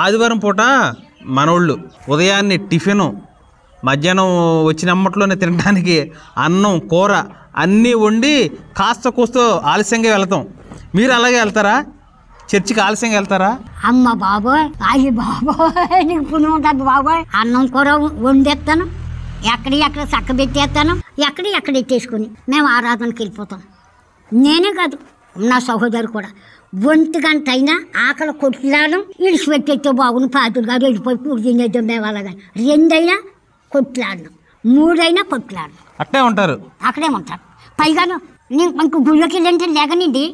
ఆదివారం పూట మనోళ్ళు ఉదయాన్నే టిఫిను, మధ్యాహ్నం వచ్చిన అమ్మట్లోనే తినడానికి అన్నం కూర అన్నీ వండి కాస్త కూస్తో ఆలస్యంగా వెళ్తాం. మీరు అలాగే వెళ్తారా? చర్చికి ఆలస్యంగా వెళ్తారా? అమ్మ బాబోయ్, అయ్యి బాబోయ్, నీకు పుణ్యం ఉంటుంది బాబోయ్. అన్నం కూర వండేస్తాను, ఎక్కడ చక్క పెట్టేస్తాను, ఎక్కడ ఎట్టేసుకుని మేము ఆరాధనకి వెళ్ళిపోతాం. నేనే కాదు, నా సహోదరు కూడా. 1 గంట అయినా ఆకలి కొట్లాడడం, ఇడిచిపెట్టేస్తే బాగుంది, పాతులు గారు వెళ్ళిపోయి కూడి తినేద్దాం మేము అలాగని. 2 అయినా కొట్లాడడం, 3 అయినా కొట్లాడడం, అట్టే ఉంటారు, అక్కడే ఉంటారు. పైగాను నేను మనకు గుళ్ళోకి వెళ్ళంటే లేకనండి,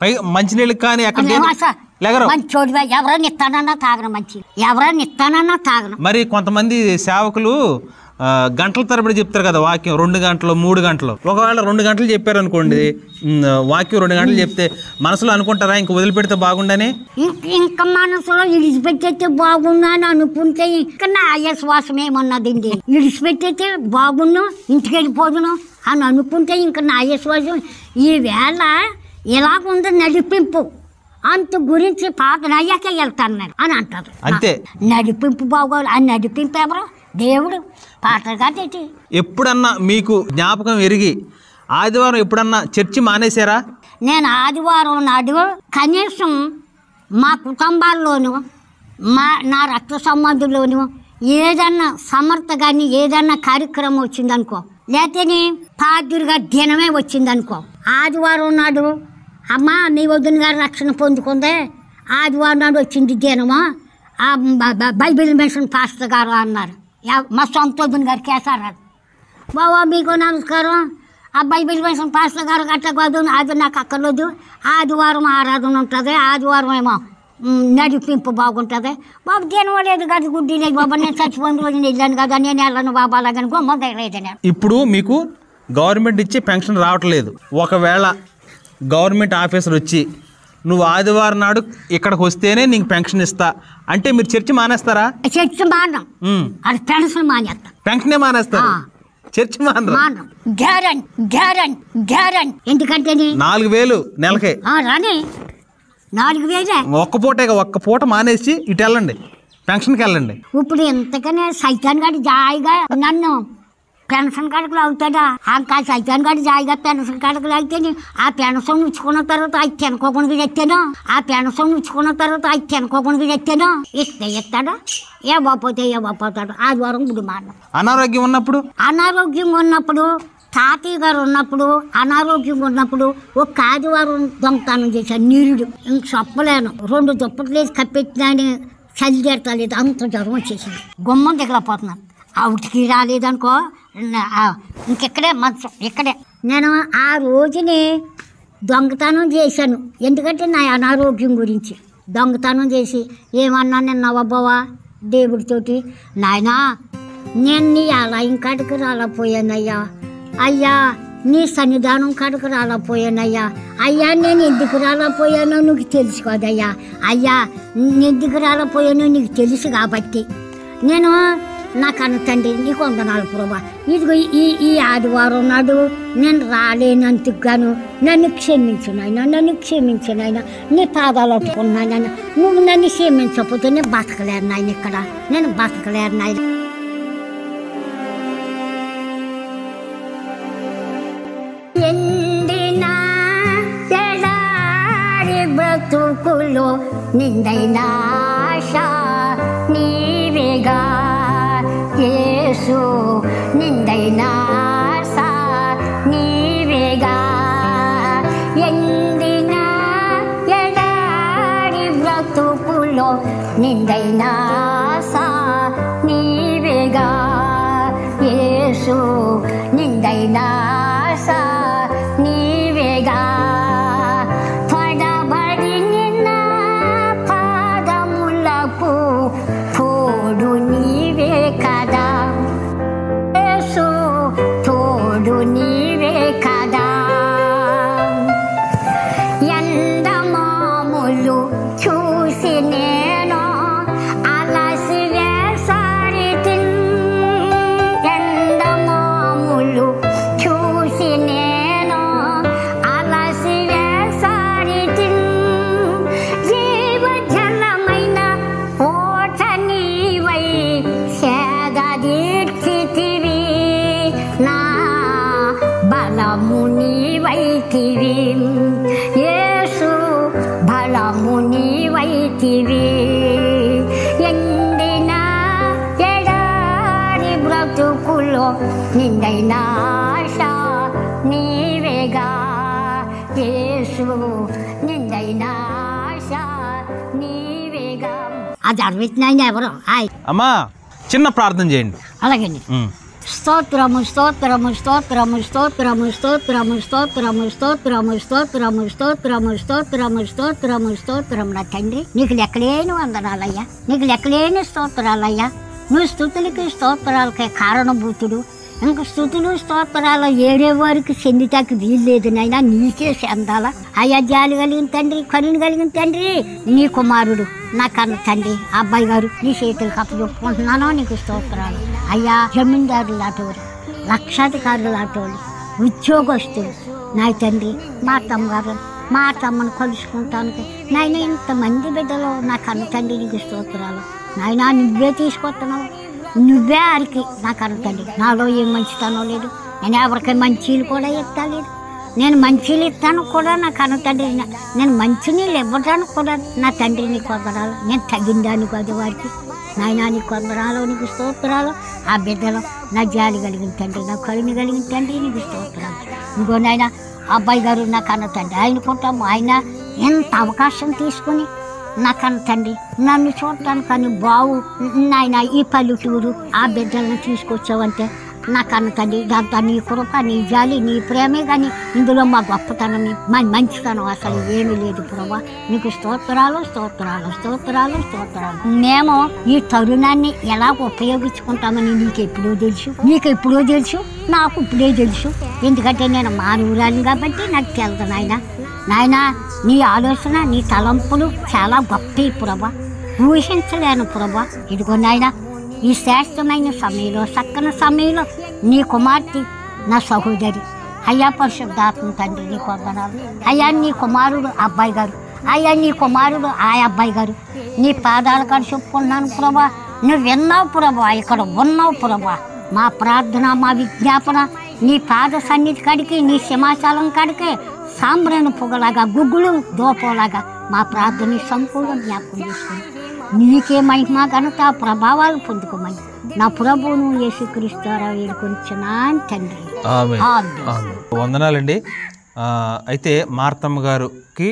పైగా మంచినీళ్ళు కానీ మంచోడు. ఎవరైనా ఇస్తానన్నా తాగను, మంచి ఎవరైనా ఇస్తానన్నా తాగను. మరి కొంతమంది సేవకులు గంటల తరబడి చెప్తారు కదా వాక్యం, 2 గంటలు 3 గంటలు. ఒకవేళ 2 గంటలు చెప్పారు అనుకోండి, వాక్యం 2 గంటలు చెప్తే మనసులో అనుకుంటారా ఇంక వదిలిపెడితే బాగుండని? ఇంకా మనసులో ఇడిచిపెట్టేస్తే బాగుండని అనుకుంటే ఇంకా నా శ్వాసం ఏమన్నదండి. ఇడిచిపెట్టేస్తే బాగుండు, ఇంటికి వెళ్ళిపోదును అని అనుకుంటే ఇంకా నా శ్వాసం ఈవేళ ఎలాగుందో నడిపింపు అంత గురించి పాపన అయ్యాకే వెళ్తాను నేను అని అంటారు. అంతే, నడిపింపు బాగోదు. ఆ నడిపింపు ఎవరు? దేవుడు. పాటలు కాదేటి. ఎప్పుడన్నా మీకు జ్ఞాపకం ఎరిగి ఆదివారం ఎప్పుడన్నా చర్చి మానేశారా? నేను ఆదివారం నాడు కనీసం మా కుటుంబాల్లోనూ నా రక్త సంబంధుల్లోనూ ఏదన్నా సమర్థ కానీ ఏదన్నా కార్యక్రమం వచ్చిందనుకో, లేకపోతే పాదురుగా దినమే వచ్చిందనుకో, ఆదివారం నాడు అమ్మ మీ వదిన గారు రక్షణ పొందుకుందే, ఆదివారం నాడు వచ్చింది దినమా, బైబిల్ మిషన్ పాస్టర్ గారు అన్నారు. మా సొంత వదిన గారు కేసారాడు. బాబా మీకు నమస్కారం, ఆ బైబిల్ మిషన్ పాస్టర్ గారు గట్ట కాదు, అది నాకు అక్కర్లేదు, ఆదివారం ఆరాధన ఉంటుంది, ఆదివారం ఏమో నడిపింపు బాగుంటుంది. బాబు దినం లేదు కదా, గుడ్డి లేదు బాబా, నేను చచ్చిపోయిన రోజు వెళ్ళాను కదా, నేను వెళ్ళను బాబా అలాగని గొమ్మ లేదని. ఇప్పుడు మీకు గవర్నమెంట్ ఇచ్చే పెన్షన్ రావట్లేదు. ఒకవేళ గవర్నమెంట్ ఆఫీసర్ వచ్చి నువ్వు ఆదివారం నాడు ఇక్కడికి వస్తేనే నీకు పెన్షన్ ఇస్తా అంటే మీరు చర్చి మానేస్తారా? చర్చి మానం, అది పెన్షన్ మానేస్తా. పెన్షనే మానేస్తారు, చర్చి మానం. గ్యారెంటీ. ఎందుకంటే 4,000 నెలకే రాని 4,000 ఒక్క పూట మానేసి ఇటు వెళ్ళండి, పెన్షన్కి వెళ్ళండి. ఇప్పుడు ఎంతకనే సైతాన్ గారి జాయిగా నన్ను పెన్షన్ కాడకులు అవుతాడా? ఇంకా సైతాన్ గారి జాయిగా పెన్షన్ కాడకులు అయితే ఆ పెన్షన్ ఉంచుకున్న తర్వాత అది తినకోకుండా తెచ్చాను, ఆ పెన్షన్ ఉంచుకున్న తర్వాత అది తినకోకుండా తెచ్చాను. ఇస్తాడా? ఏ బాపోతాడు. ఆదివారం గుడి మానం. అనారోగ్యం ఉన్నప్పుడు తాతయ్య గారు ఉన్నప్పుడు అనారోగ్యంగా ఉన్నప్పుడు ఒక ఆదివారం దొంగతనం చేశాను. నీరుడు ఇంక చెప్పలేను, 2 దుప్పట్లు వేసి కప్పెట్టినాని చలి చేరతలేదు, అంత జ్వరం వచ్చేసింది. గుమ్మం దిగలేకపోతున్నాను. అవుటికి రాలేదనుకో, ఇంకెక్కడే మంచం ఇక్కడే. నేను ఆ రోజుని దొంగతనం చేశాను, ఎందుకంటే నా అనారోగ్యం గురించి. దొంగతనం చేసి ఏమన్నా నేను నవ్వబోవా దేవుడితోటి, నాయనా నేను నీ ఆలయం కాడికి రాలేకపోయానయ్యా, అయ్యా నీ సన్నిధానం కాడికి రాలేకపోయానయ్యా, అయ్యా నేను ఎందుకు రాలేకపోయానో నీకు తెలుసు కదయ్యా, అయ్యా ఎందుకు రాలేకపోయానో నీకు తెలుసు కాబట్టి నేను నా కన్న తండ్రి నీకు వందనాలు ప్రభా, ఇదిగో ఈ ఆదివారం నాడు నేను రాలేనందుకు గాను నన్ను క్షమించు నాయన, నీ పాదాలు అట్టుకున్నాయన, నువ్వు నన్ను క్షమించకపోతే నేను బతకలేరు నాయన, ఇక్కడ నేను బతకలేరు నాయన. ఎండిన ఎడారి బ్రతుకులో నిందైన ఆశ నీవేగా యేసు, నిందైన ఆశ నీవేగా. ఎండిన ఎడారి బ్రతుకులో నిందైన ఆశ నీవేగా యేసు, నిందైన ఆశ నీవేగా. పడబడి నిన్న పాదములకు తోడు నీవే కదా యేసు, తోడు నీవే కదా. ఎండమాములు చూసి నేను అలసి వేసారి, ఎండమాములు చూసి నీవైతివి, యేసు బలము నీవైతివి. ఎండిన ఎడారి బ్రతుకులో నిండైన ఆశ నీవేగా యేసు, నిండైన ఆశ నీవేగా. అది అరవిత్నాయన ఎవరు? అమ్మా చిన్న ప్రార్థన చేయండి. అలాగండి. స్తోత్రము స్తోత్రము స్తోత్రము స్తోత్రము స్తోత్రము స్తోత్రము స్తోత్రము స్తోత్రము స్తోత్రము స్తోత్రము స్తోత్రము స్తోత్రము నా తండ్రి, నీకు లెక్కలేని వందనాలయ్యా, నీకు లెక్కలేని స్తోత్రాలయ్యా. నువ్వు స్తుతులకి స్తోత్రాలకే కారణభూతుడు. ఇంక స్తుతులు స్తోత్రాలు ఏడే వారికి చెందితాకి వీల్లేదు నాయనా, నీకే చెందాల. అయ్యా జాలి కలిగిన తండ్రి, కరుణ కలిగిన తండ్రి, నీ కుమారుడు నా కన్న తండ్రి అబ్బాయి గారు నీ చేతులకు అప్పచెప్పుకుంటున్నాను. నీకు స్తోత్రాలు అయ్యా. జమీందారులు లాంటివారు, లక్షాధికారులు లాంటివాళ్ళు, ఉద్యోగస్తులు నా తండ్రి, మా తమ్మగారు మా తమ్మను కలుసుకుంటానికి నాయన ఇంతమంది బిడ్డలు నా కన్న తండ్రి నీకు స్తోత్రాలు. నాయనా నువ్వే తీసుకొస్తున్నావు, నువ్వే ఆరికి నాకు అర్థండి. నాలో ఏం మంచితనం లేదు, నేను ఎవరికి మంచీలు కూడా ఇస్తాలేదు. నేను మంచీలు ఇస్తాను కూడా నాకు అనుతండ్రి, నేను మంచినీళ్ళు ఇవ్వడానికి కూడా నా తండ్రి నీకు వందనాలు. నేను తగిందాను కాదు వారికి నాయనా నీకు వందనాలు, నీకు స్తోత్రాలు. ఆ బిడ్డలో నా జాలి కలిగిన తండ్రి, నా కరుణ కలిగిన తండ్రి నీకు స్తోత్రాలు. ఇంకో నాయన అబ్బాయి గారు నాకు అన్న తండ్రి, ఆయనకుంటాము ఆయన ఎంత అవకాశం తీసుకుని నాకన్న తండ్రి నన్ను చూడటానికి కానీ బావు నాయన ఈ పల్లెటూరు ఆ బిడ్డలను తీసుకొచ్చావంటే నాకన్న తండ్రి, దాంతో నీ కృప నీ జాలి నీ ప్రేమే కానీ ఇందులో మా గొప్పతనం మా మంచితనం అసలు ఏమీ లేదు ప్రభా. నీకు స్తోత్రాలు స్తోత్రాలు స్తోత్రాలు స్తోత్రాలు. మేము ఈ తరుణాన్ని ఎలా ఉపయోగించుకుంటామని నీకెప్పుడో తెలుసు, నాకు ఇప్పుడే తెలుసు. ఎందుకంటే నేను మానవురాలిని కాబట్టి నాకు తెలుసు నాయన. నీ ఆలోచన నీ తలంపులు చాలా గొప్ప ప్రభా, ఊహించలేను ప్రభా. ఇదిగో నాయన ఈ శ్రేష్టమైన సమయంలో చక్కని సమయంలో నీ కుమార్తె నా సహోదరి అయ్యా పరిశుద్ధాత్మ తండ్రి నీకు వందనాలు. అయ్యా నీ కుమారుడు అబ్బాయి గారు, అయ్యా నీ కుమారుడు ఆ అబ్బాయి గారు నీ పాదాల కాడ చెప్పుకున్నాను ప్రభా. నువ్వు విన్నావు ప్రభా, ఇక్కడ ఉన్నావు ప్రభా. మా ప్రార్థన మా విజ్ఞాపన నీ పాద సన్నిధి కాడికి నీ సింహాచలం కాడికి సాంబ్రాణి పొగలాగా గుగ్గులు దోపలాగా మా ప్రార్థన సంపూర్ణ జ్ఞాపకం చేసుకుని నీకే మహిమ ఘనత ప్రభావాలు పొందుకోమని నా ప్రభువును యేసుక్రీస్తురా వేడుకొనిచున్నాను తండ్రి. వందనాలండి. అయితే మార్తమ్మ గారికి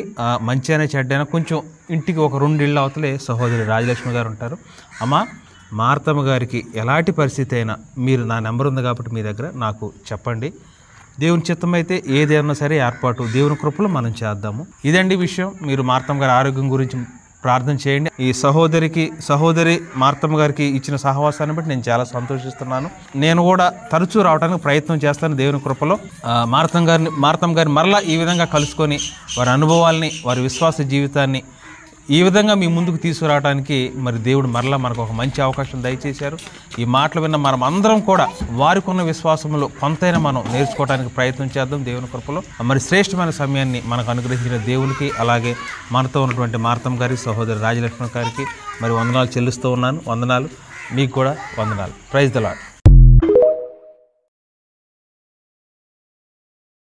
మంచి అయినా చెడ్డైనా కొంచెం ఇంటికి ఒక 2 ఇళ్ళ అవతలే సహోదరి రాజలక్ష్మి గారు ఉంటారు. అమ్మ మార్తమ్మ గారికి ఎలాంటి పరిస్థితి అయినా మీరు నా నెంబర్ ఉంది కాబట్టి మీ దగ్గర నాకు చెప్పండి. దేవుని చిత్తం అయితే ఏదైనా సరే ఏర్పాటు దేవుని కృపలో మనం చేద్దాము. ఇదండి విషయం. మీరు మార్తమ్మ గారి ఆరోగ్యం గురించి ప్రార్థన చేయండి. ఈ సహోదరి మార్తమ్మ గారికి ఇచ్చిన సహవాసాన్ని బట్టి నేను చాలా సంతోషిస్తున్నాను. నేను కూడా తరచూ రావడానికి ప్రయత్నం చేస్తాను దేవుని కృపలో. మార్తమ్మ గారిని మరలా ఈ విధంగా కలుసుకొని వారి అనుభవాల్ని వారి విశ్వాస జీవితాన్ని ఈ విధంగా మీ ముందుకు తీసుకురావడానికి మరి దేవుడు మరలా మనకు ఒక మంచి అవకాశం దయచేశారు. ఈ మాటలు విన్న మనం అందరం కూడా వారికి ఉన్న విశ్వాసంలో కొంతైనా మనం నేర్చుకోవడానికి ప్రయత్నం చేద్దాం దేవుని కృపలో. మరి శ్రేష్టమైన సమయాన్ని మనకు అనుగ్రహించిన దేవునికి, అలాగే మనతో ఉన్నటువంటి మార్తమ్మ గారి సహోదరి రాజలక్ష్మి గారికి మరి వందనాలు చెల్లిస్తూ ఉన్నాను. వందనాలు మీకు కూడా వందనాలు. Praise the lord.